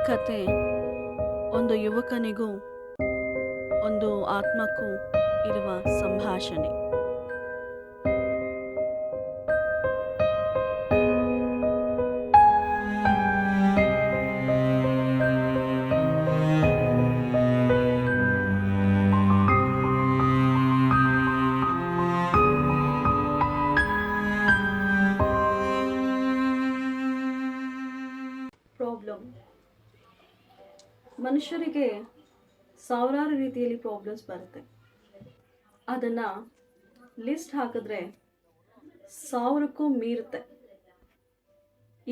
ಕತೆ ಒಂದು ಯುವಕನಿಗೂ ಒಂದು ಆತ್ಮಕ್ಕೂ ಇರುವ ಸಂಭಾಷಣೆ. ಪ್ರಾಬ್ಲಮ್. ಮನುಷ್ಯರಿಗೆ ಸಾವಿರಾರು ರೀತಿಯಲ್ಲಿ ಪ್ರಾಬ್ಲಮ್ಸ್ ಬರುತ್ತೆ. ಅದನ್ನು ಲಿಸ್ಟ್ ಹಾಕಿದ್ರೆ 1000ಕ್ಕೂ ಮೀರುತ್ತೆ.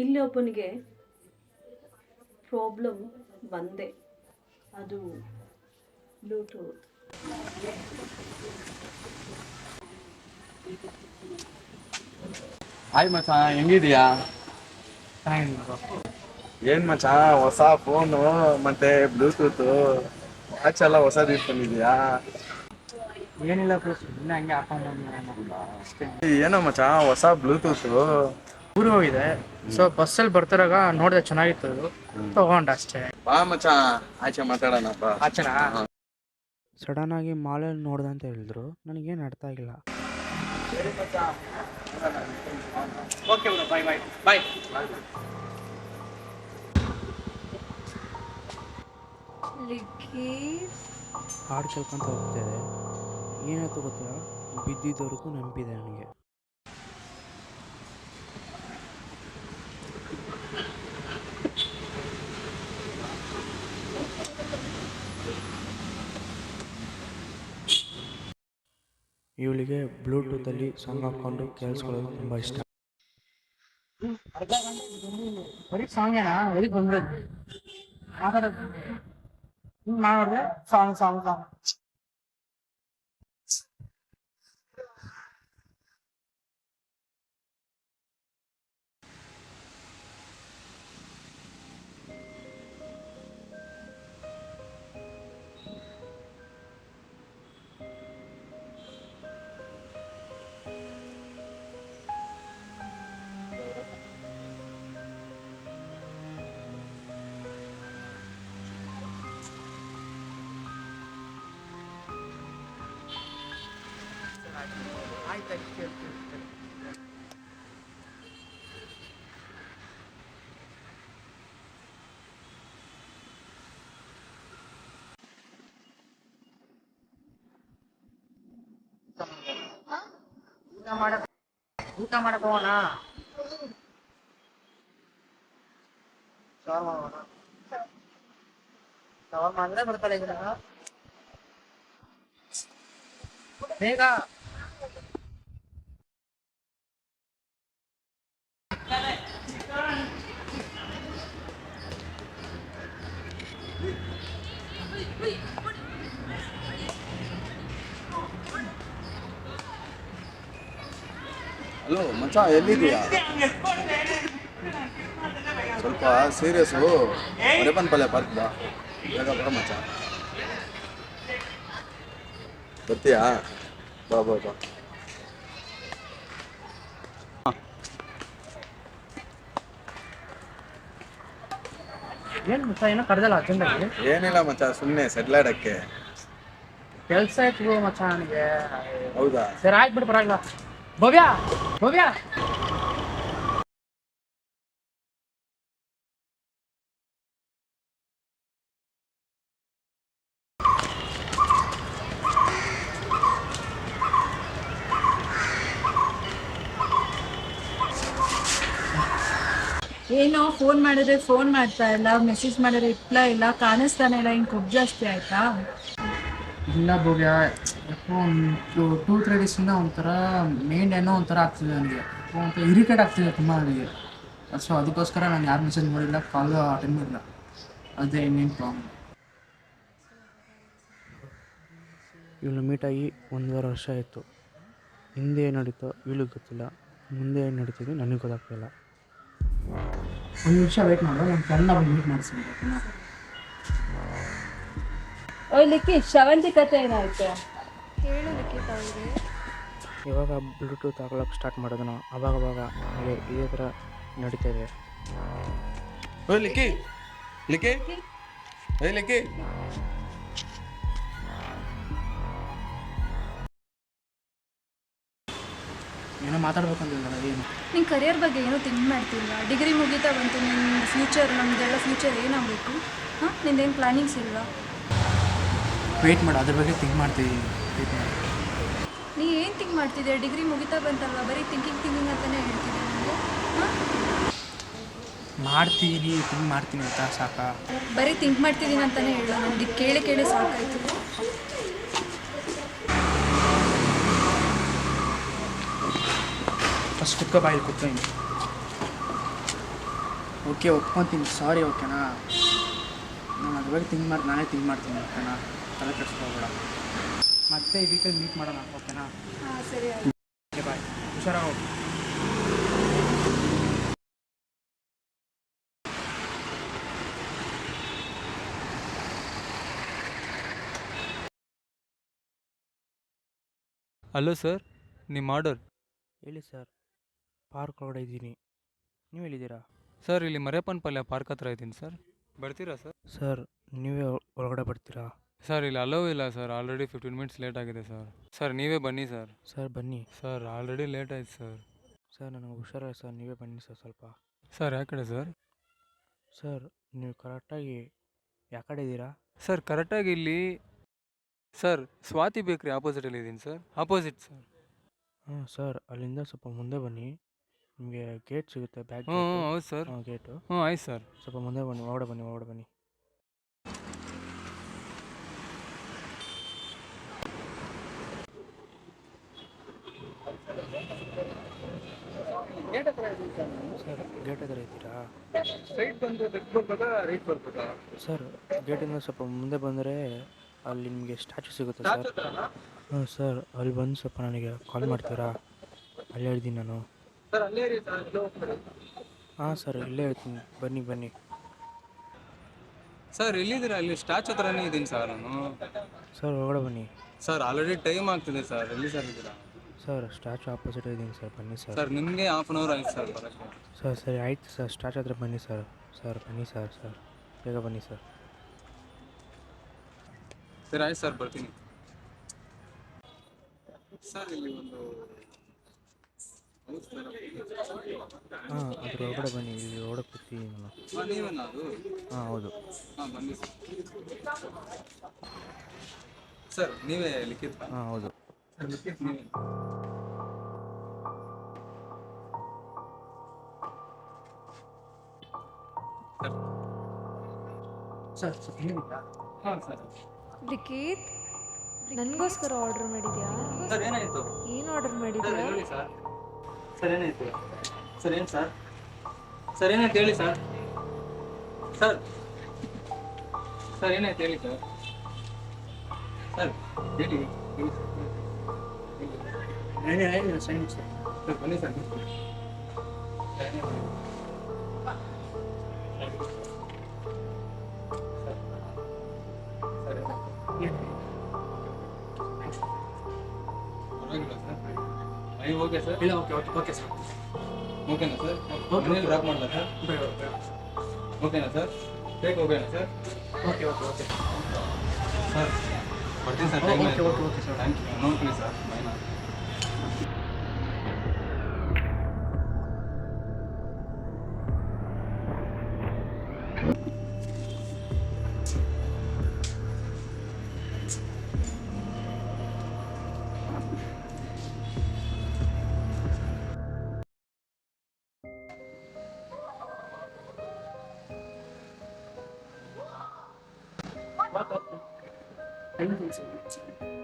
ಇಲ್ಲಿ ಒಬ್ಬನಿಗೆ ಪ್ರಾಬ್ಲಮ್ ಬಂದೆ, ಅದು ಬ್ಲೂಟೂತ್. ಹಾಯ್ ಮಚ್ಚ, ಹೆಂಗಿದೀಯಾ? ಏನ್ ಮಚ್ಚ, ಹೊಸ ಫೋನು ಮತ್ತೆ ಬ್ಲೂಟೂತ್ ವಾಚ್ ಎಲ್ಲ ಹೊಸದು ಇಟ್ಕೊಂಡಿದ್ಯಾ? ಏನಿಲ್ಲ ಸುಮ್ಮನೆ ಹಂಗೆ ಹಾಕೊಂಡು ಅಷ್ಟೇ. ಏನೋ ಮಚ್ಚ, ಹೊಸ ಬ್ಲೂಟೂತ್ ಊರಿಗೆ ಹೋಗಿದೆ. ಸೊ ಬಸ್ಸಲ್ಲಿ ಬರ್ತಿರಾಗ ನೋಡಿದೆ, ಚೆನ್ನಾಗಿತ್ತು, ಅದು ತಗೊಂಡ ಅಷ್ಟೇ. ಬಾ ಮಚ್ಚ, ಆಚೆ ಮಾತಾಡೋಣ ಬಾ. ಆಚೆನಾ? ಸಡನ್ ಆಗಿ ಮಾಲಲ್ಲಿ ನೋಡ್ದೆ ಅಂತ ಹೇಳಿದ್ರು, ನನಗೇನು ಅರ್ಥ ಆಗಿಲ್ಲ. ಓಕೆ ಬ್ರೋ, ಬಾಯ್ ಬಾಯ್ ಬಾಯ್. ಹಾಡು ಕೇಳ್ಕೊಂತ ಹೋಗ್ತಾಯಿದೆ, ಏನಾಯ್ತು ಗೊತ್ತಿಲ್ಲ, ಬಿದ್ದಿದ್ದವ್ರಿಗೂ ನೆನಪಿದೆ ನನಗೆ. ಇವಳಿಗೆ ಬ್ಲೂಟೂತಲ್ಲಿ ಸಾಂಗ್ ಹಾಕ್ಕೊಂಡು ಕೇಳಿಸ್ಕೊಳ್ಳೋದು ತುಂಬ ಇಷ್ಟ. ಬರೀ ಸಾಂಗ್ ಏನಾ? ಬರೀ ಬಂದ್ರದ್ದು ಮಾತಾಡೋದು ಮಾಡಿದ್ರೆ ಸಾಂಗ್ ಸಾಂಗ್ ಸಾಂಗ್. ಊಟ ಮಾಡಕ್ ಹೋಗೋಣ. ಶವರ್ಮ ಅಂದ್ರೆ ಬರ್ತಾರೆ ಈಗ ಬೇಗ. ಹಲೋ ಮಚ್ಚ, ಎಲ್ಲಿದೀಯಾ? ಸ್ವಲ್ಪ ಸೀರಿಯಸ್ಸು, ರೇಪನ್ಪಲ್ಲೆ ಪಾರ್ಕ್ ಬಾ, ಬೇಗ ಬರ ಮಚ್ಚ. ಬರ್ತೀಯಾ? ಬಾ ಬಾ ಬಾ. ಏನ್ ಮಚ್ಚ, ಏನೋ ಕರೆದಲ್ಲ ಅರ್ಜೆಂಟಾಗಿ? ಏನಿಲ್ಲ ಮಚ್ಚ, ಸುಮ್ಮನೆ ಸೆಟ್ಲಾಡಕ್ಕೆ. ಕೆಲ್ಸ ಇತ್ತು ಮಚ್ಚ ನನಗೆ. ಹೌದಾ? ಸರಿ ಆಯ್ತು ಬಿಡು, ಪರವಾಗಿಲ್ಲ. ಭವ್ಯ ಭವ್ಯ, ಏನೋ ಫೋನ್ ಮಾಡಿದ್ರೆ ಫೋನ್ ಮಾಡ್ತಾ ಇಲ್ಲ, ಮೆಸೇಜ್ ಮಾಡಿದ್ರೆ ರಿಪ್ಲೈ ಇಲ್ಲ, ಕಾಣಿಸ್ತಾನೆ ಇಲ್ಲ. ಹಿಂಗೆ ಕೊಬ್ಬು ಜಾಸ್ತಿ ಆಯ್ತಾ? ಇಲ್ಲ ಭವ್ಯ, ಯಾಕೋ ಒಂದು 2-3 ಡೇಸಿಂದ ಒಂಥರ ಮೈಂಡ್ ಏನೋ ಒಂಥರ ಆಗ್ತಿದೆ ನನಗೆ, ಒಂಥರ ಇರಿಟೇಟ್ ಆಗ್ತಿದೆ ತುಂಬ ನನಗೆ. ಸೊ ಅದಕ್ಕೋಸ್ಕರ ನಾನು ಯಾರು ಮೆಸೇಜ್ ಮಾಡಿಲ್ಲ, ಕಾಲು ಅಟೆಂಡ್ ಮಾಡಿಲ್ಲ. ಅದೇ ಇನ್ನೇನು ಪ್ರಾಬ್ಲಮ್. ಇವಳು ಮೀಟಾಗಿ 1.5 ವರ್ಷ ಆಯಿತು. ಹಿಂದೆ ಏನು ನಡೀತೋ ಇವಳಿಗೆ ಗೊತ್ತಿಲ್ಲ, ಮುಂದೆ ಏನು ನಡೀತಿದೆ ನನಗೆ ಗೊತ್ತಾಗ್ತಿಲ್ಲ. ಒಂದು ನಿಮಿಷ ವೇಟ್ ಮಾಡು, ನನ್ನ ಫ್ರೆಂಡ್ನ ಬಂದು ಮೀಟ್ ಮಾಡಿಸ್ತೀನಿ. ಓಯ್ ಲಿಕ್ಕಿ, ಶ್ರವಂತಿ ಕತೆ ಏನಾಯ್ತು? ಹೇಳು ಲಿಖಿತ ಅವರೇ. ಇವಾಗ ಬ್ಲೂಟೂತ್ ಹಾಕೊಳ್ಳೋಕೆ ಸ್ಟಾರ್ಟ್ ಮಾಡೋದನ್ನ ಅವಾಗವಾಗ ಹಾಗೆ ಇದೇ ಥರ ನಡೀತಾ ಇದೆ. ಲಿಕ್ಕಿ, ಲಿಕ್ಕಿ ಏ ಲಿಕ್ಕಿ. ಏನೋ ಮಾತಾಡ್ಬೇಕಂತಿಲ್ಲ ಏನು. ನಿನ್ನ ಕರಿಯರ್ ಬಗ್ಗೆ ಏನೂ ಥಿಂಕ್ ಮಾಡ್ತಿಲ್ಲ. ಡಿಗ್ರಿ ಮುಗೀತಾ ಬಂತು, ನಿನ್ನ ಫ್ಯೂಚರ್, ನಮ್ಮದೆಲ್ಲ ಫ್ಯೂಚರ್ ಏನಾಗಬೇಕು? ಹಾಂ, ನಿಂದೇನು ಪ್ಲ್ಯಾನಿಂಗ್ಸ್ ಇಲ್ವಾ? ವೆಯ್ಟ್ ಮಾಡು, ಅದ್ರ ಬಗ್ಗೆ ಥಿಂಕ್ ಮಾಡ್ತಿದ್ದೀನಿ. ವೆಯ್ಟ್ ಮಾಡಿ. ನೀ ಏನು ಥಿಂಕ್ ಮಾಡ್ತಿದ್ದೆ? ಡಿಗ್ರಿ ಮುಗಿತಾ ಬಂತಲ್ವ, ಬರೀ ಥಿಂಕಿಂಗ್ ಅಂತಲೇ ಹೇಳ್ತಿದ್ದೆ ನನಗೆ. ಹಾಂ, ಮಾಡ್ತೀನಿ, ಥಿಂಕ್ ಮಾಡ್ತೀನಿ ಅಂತ ಸಾಕಾ? ಬರೀ ಥಿಂಕ್ ಮಾಡ್ತಿದ್ದೀನಿ ಅಂತಲೇ ಹೇಳು. ನನಗೆ ಕೇಳಿ ಸಾಕಾಯಿತು. ಫಸ್ಟ್ ಕುತ್ಕೋ, ಬಾಯಲ್ಲಿ ಕೂತ್ಕೊಂಡು. ಓಕೆ, ಒಪ್ಕೊತೀನಿ, ಸಾರಿ. ಓಕೆನಾ, ನಾನು ಅದ್ರ ಬಗ್ಗೆ ನಾನೇ ಥಿಂಕ್ ಮಾಡ್ತೀನಿ. ಓಕೆನಾ, ತಲೆ ಕೆಡಿಸ್ಕೋಬೇಡ. ಮತ್ತೆ ಈ ವೀಕಲ್ಲಿ ಮೀಟ್ ಮಾಡೋಣ. ಓಕೆನಾ? ಹಾಂ, ಸರಿ ಆಯ್ತು. ಓಕೆ, ಬಾಯ್. ಹುಷಾರಾಗಿ ಹೋಗಿ. ಹಲೋ ಸರ್, ನಿಮ್ಮ ಆರ್ಡರ್. ಹೇಳಿ ಸರ್, ಪಾರ್ಕ್ ಒಳಗಡೆ ಇದ್ದೀನಿ. ನೀವು ಹೇಳಿದ್ದೀರಾ? ಸರ್, ಇಲ್ಲಿ ಮರೇಪನ್ ಪಾರ್ಕ್ ಹತ್ರ ಇದ್ದೀನಿ ಸರ್. ಬರ್ತೀರಾ ಸರ್? ಸರ್, ನೀವೇ ಒಳಗಡೆ ಬರ್ತೀರಾ? ಸರ್, ಇಲ್ಲಿ ಅಲೋ ಇಲ್ಲ ಸರ್. ಆಲ್ರೆಡಿ 15 ಮಿನಿಟ್ಸ್ ಲೇಟ್ ಆಗಿದೆ ಸರ್. ಸರ್, ನೀವೇ ಬನ್ನಿ ಸರ್. ಸರ್ ಬನ್ನಿ. ಸರ್, ಆಲ್ರೆಡಿ ಲೇಟ್ ಆಯ್ತು ಸರ್. ಸರ್, ನನಗೆ ಹುಷಾರಿಲ್ಲ ಸರ್, ನೀವೇ ಬನ್ನಿ ಸರ್ ಸ್ವಲ್ಪ. ಸರ್, ಯಾವ ಕಡೆ ಸರ್? ಸರ್, ನೀವು ಕರೆಕ್ಟಾಗಿ ಯಾವ ಕಡೆ ಇದ್ದೀರಾ? ಸರ್, ಕರೆಕ್ಟಾಗಿ ಇಲ್ಲಿ ಸರ್ ಸ್ವಾತಿ ಬೇಕ್ರಿ ಆಪೋಸಿಟಲ್ಲಿ ಇದ್ದೀನಿ ಸರ್. Opposite sir. ಹಾಂ ಸರ್, ಅಲ್ಲಿಂದ ಸ್ವಲ್ಪ ಮುಂದೆ ಬನ್ನಿ, ನಿಮಗೆ ಗೇಟ್ ಸಿಗುತ್ತೆ. ಬ್ಯಾಕ್ ಹ್ಞೂ ಹೌದು ಸರ್. ಹಾಂ, ಗೇಟು. ಹ್ಞೂ ಆಯ್ತು ಸರ್. ಸ್ವಲ್ಪ ಮುಂದೆ ಬನ್ನಿ, ಒಳಗಡೆ ಬನ್ನಿ. ಸರ್, ಗೇಟ್ ಹತ್ರ ಇದ್ದೀರಾ? ಸ್ಟ್ರೈಟ್ ಬಂದು ಲೆಫ್ಟ್ ಬರ್ಬೇಕಾ ರೈಟ್ ಬರ್ಬೇಕಾ? ಸರ್, ಗೇಟಿಂದ ಸ್ವಲ್ಪ ಮುಂದೆ ಬಂದರೆ ಅಲ್ಲಿ ನಿಮಗೆ ಸ್ಟ್ಯಾಚು ಸಿಗುತ್ತೆ ಸರ್. ಹಾಂ ಸರ್, ಅಲ್ಲಿ ಬಂದು ಸ್ವಲ್ಪ ನನಗೆ ಕಾಲ್ ಮಾಡ್ತೀರಾ? ಅಲ್ಲೇ ಇದ್ದೀನಿ ನಾನು. ಸರ್ ಅಲ್ಲೇ ಇರಿ ಸರ್, ಇಲ್ಲೇ ಹೋಗ್ತಾರೆ. ಹಾಂ ಸರ್, ಇಲ್ಲೇ ಇರ್ತೀನಿ, ಬನ್ನಿ. ಸರ್, ಎಲ್ಲಿದ್ದೀರಾ? ಅಲ್ಲಿ ಸ್ಟ್ಯಾಚ್ ಹತ್ರನೇ ಇದ್ದೀನಿ ಸರ್ ನಾನು. ಸರ್, ಒಳಗಡೆ ಬನ್ನಿ. ಸರ್, ಆಲ್ರೆಡಿ ಟೈಮ್ ಆಗ್ತಿದೆ ಸರ್. ಎಲ್ಲಿ ಸರ್ ಇದ್ದೀರಾ? ಸರ್, ಸ್ಟ್ಯಾಚು ಆಪೋಸಿಟ್ ಇದ್ದೀನಿ ಸರ್, ಬನ್ನಿ ಸರ್. ಸರ್, ನಿಮಗೆ ಹಾಫ್ ಆನ್ ಅವರ್ ಆಯ್ತು ಸರ್ ಬರೋಕ್ಕೆ. ಸರ್ ಸರಿ, ಆಯ್ತು ಸರ್, ಸ್ಟ್ಯಾಚು ಹತ್ರ ಬನ್ನಿ ಸರ್. ಸರ್ ಬನ್ನಿ ಸರ್, ಬೇಗ ಬನ್ನಿ ಸರ್. ಸರಿ, ಆಯ್ತು ಸರ್, ಬರ್ತೀನಿ ಸರ್. ಇಲ್ಲಿ ಒಂದು ಹಾಂ, ಅದ್ರ ಒಳಗಡೆ ಬನ್ನಿ, ಇಲ್ಲಿ ಒಳಗೆ ಕೂತಿದ್ದೀನಿ ನಾನು. ನೀವೇನಾ ಅದು? ಹಾಂ ಹೌದು. ಹಾಂ, ಬನ್ನಿ ಸರ್. ಸರ್, ನೀವೇ ಲಿಖಿತ್? ಹಾಂ ಹೌದು. ಸರ್, ಲಿಖಿತ್ ನೀವೇ? ಸರ್, ಸ್ವಲ್ಪ ಹೇಳಿದ್ರಾ? ಹಾಂ ಸರ್. ಲಿಖಿತ್, ನನಗೋಸ್ಕರ ಆರ್ಡರ್ ಮಾಡಿದ್ಯಾ? ಸರ್, ಏನಾಯಿತು? ಏನು ಆರ್ಡರ್ ಮಾಡಿದ್ಯಾ? ಹೇಳಿ ಸರ್. ಸರ್, ಏನಾಯಿತು? ಸರ್, ಏನು ಸರ್? ಸರ್, ಏನಾಯ್ತು ಹೇಳಿ ಸರ್. ಸರ್, ಏನಾಯ್ತು ಹೇಳಿ ಸರ್. ಸರ್, ಹೇಳಿ ಸರಿ ಸರ್. ಸರ್, ಬನ್ನಿ ಸರ್. Okay sir. ಇಲ್ಲ, ಓಕೆ ಸರ್. ಓಕೆನಾ ಸರ್? ಮನೇಲಿ ಡ್ರಾಪ್ ಮಾಡಲ ಸರ್? ಓಕೆನಾ ಸರ್? ಟೇಕ್ ಓಕೆನಾ ಸರ್? ಓಕೆ ಸರ್, ಬರ್ತೀನಿ sir. Okay sir. Thank you. ನೋಡ್ತೀನಿ ಸರ್. ಬಾಯ್.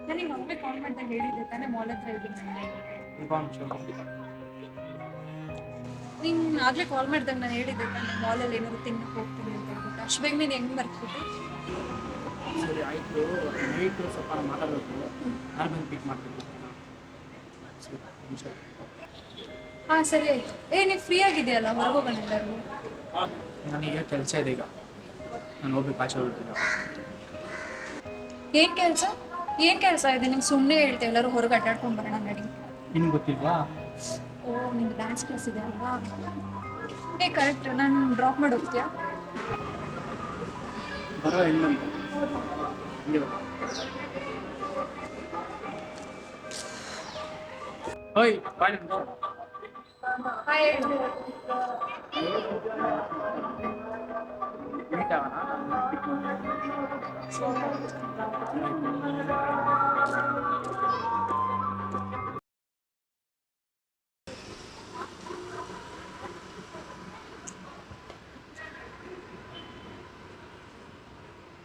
ನನಗೆ ಒಮ್ಮೆ ಕಾಲ್ ಮಾಡ್ದಾಗ ಹೇಳಿದ್ದೆ ತಾನೇ, ಮಾಲ್ ಹತ್ರ ಇದ್ದೀನಿ. ನೀನು ಆಗಲೇ ಕಾಲ್ ಮಾಡಿದಾಗ ನಾನು ಹೇಳಿದ್ದೆ ತಾನೇ, ಮಾಲಲ್ಲಿ ಏನಾದ್ರು ತಿನ್ನಕ್ಕೆ ಹೋಗ್ತೀನಿ ಅಂತ ಹೇಳ್ಬಿಟ್ಟು. ಅಷ್ಟು ಬೇಗ ನೀನು ಹೆಂಗೆ ಮರ್ತ್ಬಿಟ್ಟು? ಸರಿ, ಆಯಿತು. ನೈಟು ಸ್ವಲ್ಪ ನಾನು ಮಾತಾಡಬೇಕು. ನಾನು ಬಂದು ಪಿಕ್ ಮಾಡ್ತೀನಿ. ಹಾಂ, ಸರಿ ಆಯಿತು. ನೀನು ಫ್ರೀ ಆಗಿದೆಯಲ್ಲ, ಹೊರಗೋಗೋಣ ಎಲ್ಲರೂ. ನನಗೆ ಕೆಲಸ ಇದೆ ಈಗ, ನಾನು ಹೋಗ್ಬೇಕು, ಆಚೆ ಹೊರಟಿಲ್ಲ. ಏನು ಕೆಲಸ ಇದೆ ನಿಂಗೆ? ಸುಮ್ಮನೆ ಹೇಳ್ತೆ ಎಲ್ಲರೂ ಹೊರಗೆ ಅಡ್ಡಾಡ್ಕೊಂಡು ಬರೋಣ ನಡಿ. ನಿನಗೆ ಗೊತ್ತಿಲ್ವಾ? ಓ, ನಿಂಗೆ ಡ್ಯಾನ್ಸ್ ಕ್ಲಾಸ್ ಇದೆ ಅಲ್ವಾ? ಕರೆಕ್ಟ್. ನಾನು ಡ್ರಾಪ್ ಮಾಡಿ ಹೋಗ್ತೀಯಾ? ಬರೋ ಹೆಣ್ಣಂತ ಹಂಗೆ ಬಾ. ಓಯ್ ಬಾಯ್ ಮೀಟ್ ಆಗೋಣ.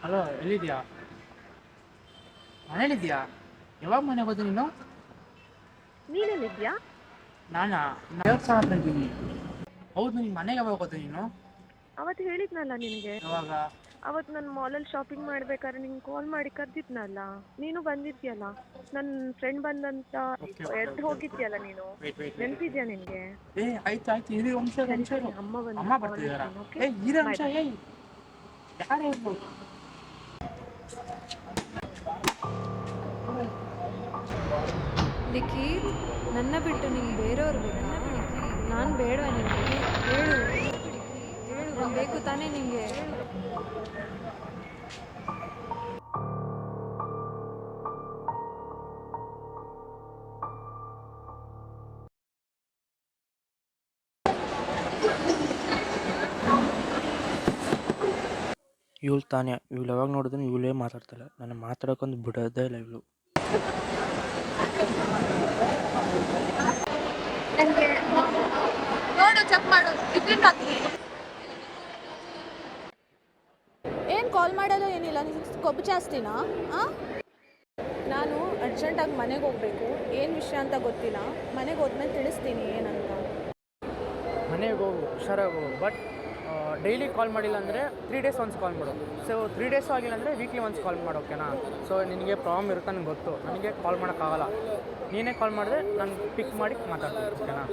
ಹಲೋ, ಎಲ್ಲಿದ್ಯಾ? ಮನೇಲಿದ್ಯಾ? ಯಾವಾಗ ಮನೆಗೆ ಹೋದ ನೀನು? ನೀನೆಲ್ಲಿದ್ಯಾ? ನಾನಾ ದೇವಸ್ಥಾನ ಹತ್ರ ಇದ್ದೀನಿ. ಹೌದು, ನಿನ್ನ ಮನೆಗೆ ಯಾವಾಗ ಹೋದ ನೀನು? ಅವತ್ತು ಹೇಳಿದ್ನಲ್ಲ ನಿನಗೆ. ಯಾವಾಗ? ಅವತ್ತು ನಾನು ಮಾಲಲ್ಲಿ ಶಾಪಿಂಗ್ ಮಾಡ್ಬೇಕಾದ್ರೆ ನಿಂಗೆ ಕಾಲ್ ಮಾಡಿ ಕರೆದಿದ್ನಲ್ಲ, ನೀನು ಬಂದಿದ್ಯಲ್ಲ. ನನ್ನ ಫ್ರೆಂಡ್ ಬಂದಂತ ಎದ್ದು ಹೋಗಿದ್ಯಲ್ಲ ನೀನು, ನೆನಪಿದ್ಯಾ ನಿನಗೆ? ಏ ಆಯ್ತು ಆಯ್ತು, ಇರಿ ವಂಶ ವಂಶ ಅಮ್ಮ ಅಮ್ಮ ಬರ್ತಿದಾರ. ಏ ಇರಿ ವಂಶ, ಏಯ್ ಯಾರು ಹೇಳ್ಬೋದು? ಲಿಖಿತ್, ನನ್ನ ಬಿಟ್ಟು ನಿಂಗೆ ಬೇರೆಯವ್ರು ಬೇಕಾ? ನಾನು ಬೇಡವಾ ನಿನಗೆ? ಹೇಳು, ನಾನು ಬೇಕು ತಾನೇ ನಿಂಗೆ? ಇವಳು ತಾನೇ, ಇವಳು ಯಾವಾಗ ನೋಡಿದ್ರು ಇವಳೇ ಮಾತಾಡ್ತಾಳೆ. ನಾನು ಮಾತಾಡೋಕೊಂದು ಬಿಡೋದೇ ಇಲ್ಲ ಇವಳು. ನೋಡು, ಚೆಕ್ ಮಾಡು. ಏನು ಕಾಲ್ ಮಾಡೋದು ಏನಿಲ್ಲ, ನಿಮ್ಗೆ ಕೊಬ್ಬು ಜಾಸ್ತಿನಾ? ನಾನು ಅರ್ಜೆಂಟಾಗಿ ಮನೆಗೆ ಹೋಗಬೇಕು. ಏನು ವಿಷಯ ಅಂತ ಗೊತ್ತಿಲ್ಲ. ಮನೆಗೆ ಹೋದ್ಮೇಲೆ ತಿಳಿಸ್ತೀನಿ ಏನಂತ. ಮನೆಗೆ ಹೋಗು, ಹುಷಾರಾಗಿ ಹೋಗು. ಬಟ್ ಡೈಲಿ ಕಾಲ್ ಮಾಡಿಲ್ಲ ಅಂದರೆ 3 days ಒನ್ಸ್ ಕಾಲ್ ಮಾಡು. ಸೊ 3 days ಆಗಿಲ್ಲ ಅಂದರೆ ವೀಕ್ಲಿ ಒನ್ಸ್ ಕಾಲ್ ಮಾಡು, ಓಕೆನಾ? ಸೊ ನಿನಗೆ ಪ್ರಾಬ್ಲಮ್ ಇರುತ್ತೆ ನನಗೆ ಗೊತ್ತು. ನನಗೆ ಕಾಲ್ ಮಾಡೋಕ್ಕಾಗಲ್ಲ. ನೀನೇ ಕಾಲ್ ಮಾಡಿದ್ರೆ ನಾನು ಪಿಕ್ ಮಾಡಿ ಮಾತಾಡ್ತೀನಿ, ಓಕೆನಾ?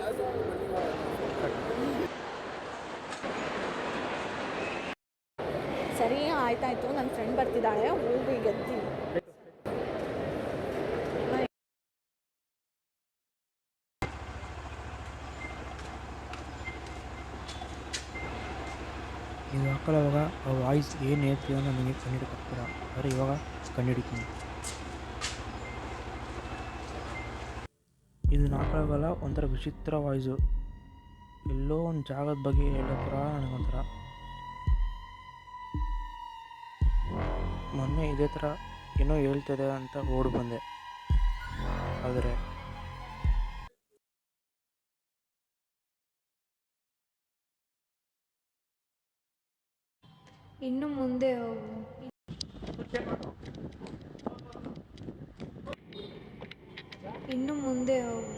ಸರಿ, ಆಯ್ತಾಯ್ತು. ನನ್ನ ಫ್ರೆಂಡ್ ಬರ್ತಿದ್ದಾಳೆ, ಹೋಗಿ ಗೆದ್ದಿ. ಇದು ಹಾಕೊಳ್ಳೋವಾಗ ಆ ವಾಯ್ಸ್ ಏನು ಹೇಳ್ತೀವಿ ಅಂತ ನನಗೆ ಕಂಡುಹಿಡಿಕೊಟ್ಬಿಡ. ಆದರೆ ಇವಾಗ ಕಂಡುಹಿಡಿತೀನಿ. ಇದು ಹಾಕೊಳ್ಳೋವಲ್ಲ ಒಂಥರ ವಿಚಿತ್ರ ವಾಯ್ಸು. ಎಲ್ಲೋ ಒಂದು ಜಾಗದ ಬಗ್ಗೆ ಹೇಳೋ ಥರ ನನಗೊಂಥರ. ಮೊನ್ನೆ ಇದೇ ಥರ ಏನೋ ಹೇಳ್ತಿದೆ ಅಂತ ಓಡಿ ಬಂದೆ. ಆದರೆ ಇನ್ನು ಮುಂದೆ ಹೋಗು. ಇನ್ನು ಮುಂದೆ ಹೋಗು.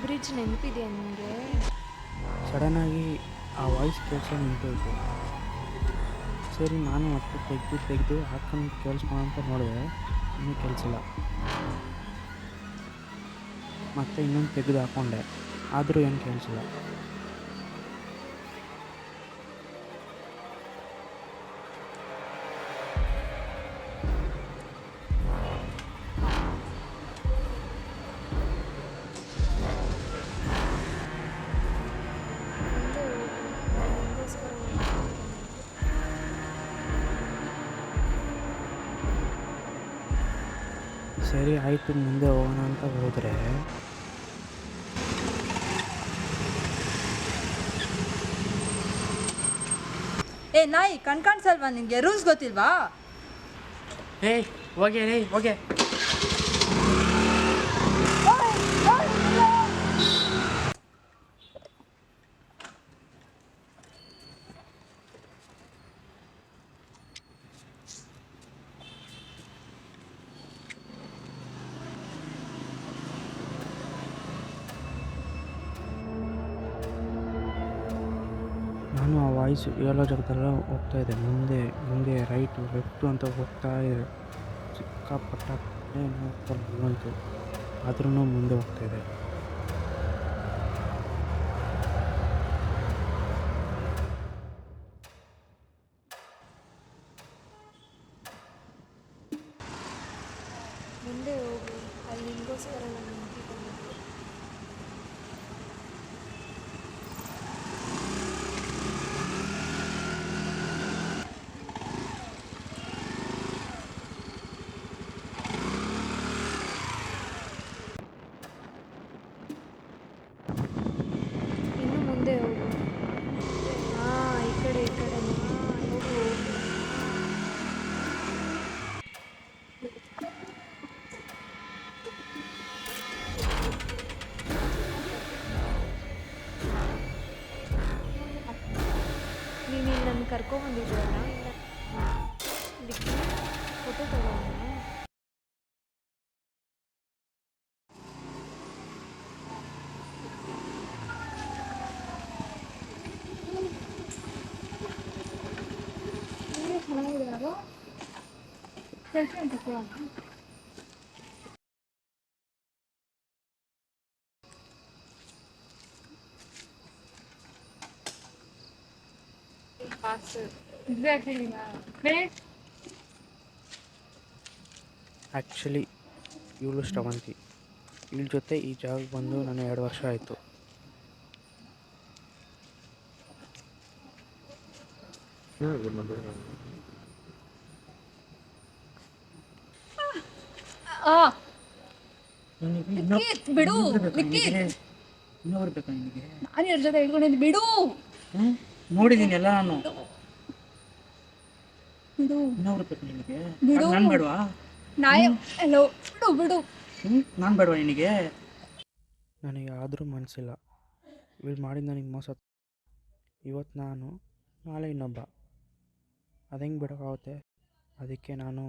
ಬ್ರಿಡ್ಜ್ ನೆನಪಿದೆಯಾ ನಿಮಗೆ? ಸಡನ್ನಾಗಿ ಆ ವಾಯ್ಸ್ ಕೇಳಿಸೋ ನಿಂತೋಯ್ತು. ಸರಿ, ನಾನು ಮತ್ತೆ ತೆಗೆದು ಹಾಕೊಂಡು ಕೇಳಿಸ್ಕೊಳ್ಳೋ ಅಂತ ನೋಡಿದೆ. ಇನ್ನೂ ಕೇಳಿಸಿಲ್ಲ. ಮತ್ತೆ ಇನ್ನೊಂದು ತೆಗೆದು ಹಾಕ್ಕೊಂಡೆ, ಆದರೂ ಏನು ಕೇಳಿಸಿಲ್ಲ. ಮುಂದೆ ಹೋಗು. ನಿಮಗೋಸ್ಕರ ಸರಿ ಆಯಿತು, ಮುಂದೆ ಹೋಗೋಣ ಅಂತ ಹೋದರೆ ಏ ನಾಯಿ, ಕಾಣಿಸಲ್ವಾ ನಿನಗೆ? ರೂಲ್ಸ್ ಗೊತ್ತಿಲ್ವಾ? ಏಯ್ ಹೋಗೆ, ಏಯ್ ಹೋಗೆ. ನಾನು ಆ ವಾಯ್ಸ್ ಹೇಳೋ ಜಾಗದಲ್ಲ ಹೋಗ್ತಾಯಿದ್ದೆ. ಮುಂದೆ ರೈಟು ಲೆಫ್ಟು ಅಂತ ಹೋಗ್ತಾ ಇದೆ. ಸಿಕ್ಕಾಪಟ್ಟ ಬಂತು, ಆದ್ರೂ ಮುಂದೆ ಹೋಗ್ತಾಯಿದೆ. ವಾಪಸ್ಸು ಬರೋಣ ನಿಮಗೆ ಬಂದು. ಇನ್ನು ಮುಂದೆ ಹೋಗು. ಹಾಂ, ಈ ಕಡೆ ಹೋಗು. ನೀನು ಇಲ್ಲಿ ನನ್ನ ಕರ್ಕೊಂಬಂದಿದ್ದೀಯಲ್ಲ, ಇದಕ್ಕೆ ಫೋಟೋ ತಗೋಣ. ಚೆನ್ನಾಗಿದೆ ಸೆಲ್ಫಿ ಅಂತ ಆ್ಯಕ್ಚುಲಿ ಇವಳು ಶ್ರವಂತಿ. ಇವಳ ಜೊತೆ ಈ ಜಾಗಕ್ಕೆ ಬಂದು ನಾನು 2 ವರ್ಷ ಆಯಿತು. ಬಿಡು ಇನ್ನೊಬ್ರು ಬೇಕಾ ನಿನಗೆ? ನಾನು ಯಾರ ಜೊತೆ ಹೇಳ್ಕೊಂಡಿದ್ದು ಬಿಡು ನೋಡಿದ್ದೀನಿ ಎಲ್ಲ ನಾನು. ಬಿಡು ಇನ್ನೊಬ್ರು ಬೇಕಾ ನಿನಗೆ? ಬಿಡು. ನಾನು ಬೇಡವಾ? ಹಲೋ ಬಿಡು ಬಿಡು. ನಾನು ಬೇಡವಾ ನಿನಗೆ? ನನಗೆ ಆದರೂ ಮನಸ್ಸಿಲ್ಲ. ಇವಳು ಮಾಡಿದ ನನಗೆ ಮೋಸ. ಇವತ್ತು ನಾನು, ನಾಳೆ ಇನ್ನೊಬ್ಬ. ಅದು ಹೆಂಗೆ ಬಿಡೋಕ್ಕಾಗುತ್ತೆ? ಅದಕ್ಕೆ ನಾನು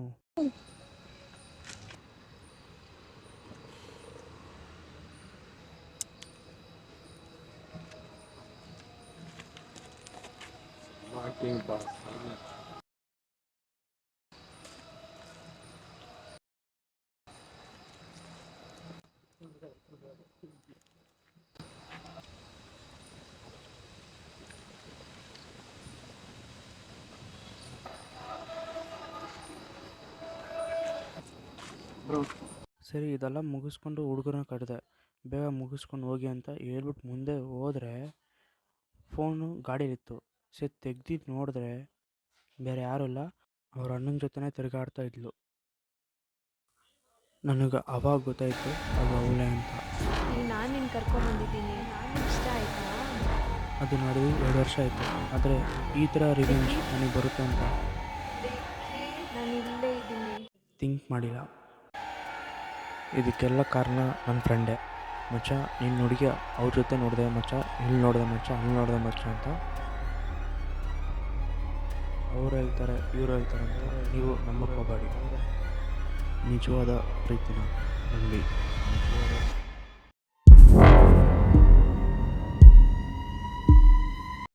ಸರಿ ಇದೆಲ್ಲ ಮುಗಿಸ್ಕೊಂಡು ಹುಡುಗರನ್ನ ಕರೆದೆ. ಬೇಗ ಮುಗಿಸ್ಕೊಂಡು ಹೋಗಿ ಅಂತ ಹೇಳ್ಬಿಟ್ಟು ಮುಂದೆ ಹೋದರೆ ಫೋನು ಗಾಡೀಲಿತ್ತು. ಸರಿ ತೆಗ್ದಿದ್ದು ನೋಡಿದ್ರೆ ಬೇರೆ ಯಾರೂ ಇಲ್ಲ, ಅವ್ರ ಅಣ್ಣನ ಜೊತೆನೇ ತಿರುಗಾಡ್ತಾ ಇದ್ಲು. ನನಗೆ ಅವಾಗ ಗೊತ್ತಾಯಿತು ಅದು ಅವಳೇ ಅಂತ. ಈಗ ನಾನು ನಿನ್ನ ಕರ್ಕೊಂಬಂದಿದ್ದೀನಿ, ನಾನು ಇಷ್ಟ ಆಯ್ತಾ? ಅದು ನಡೆದು 2 ವರ್ಷ ಆಯಿತು. ಆದರೆ ಈ ಥರ ರಿವೆಂಜ್ ನನಗೆ ಬರುತ್ತೆ ಅಂತ ನಾನು ಇಲ್ಲೇ ಇದ್ದೀನಿ. ಥಿಂಕ್ ಮಾಡಿಲ್ಲ. ಇದಕ್ಕೆಲ್ಲ ಕಾರಣ ನನ್ನ ಫ್ರೆಂಡೇ. ಮಚ್ಚ ನಿನ್ನ ಹುಡುಗಿ ಅವ್ರ ಜೊತೆ ನೋಡಿದೆ ಮಚ್ಚ, ಇಲ್ಲಿ ನೋಡಿದೆ ಮಚ್ಚ, ಅಲ್ಲಿ ನೋಡಿದೆ ಮಚ್ಚ ಅಂತ ಅವ್ರು ಹೇಳ್ತಾರೆ, ಇವ್ರು ಹೇಳ್ತಾರೆ ಅಂತ ನೀವು ನಂಬಕ್ಕೆ ಹೋಗಬೇಡಿ. ನಿಜವಾದ ಪ್ರೀತಿನ ನಂಬಿ.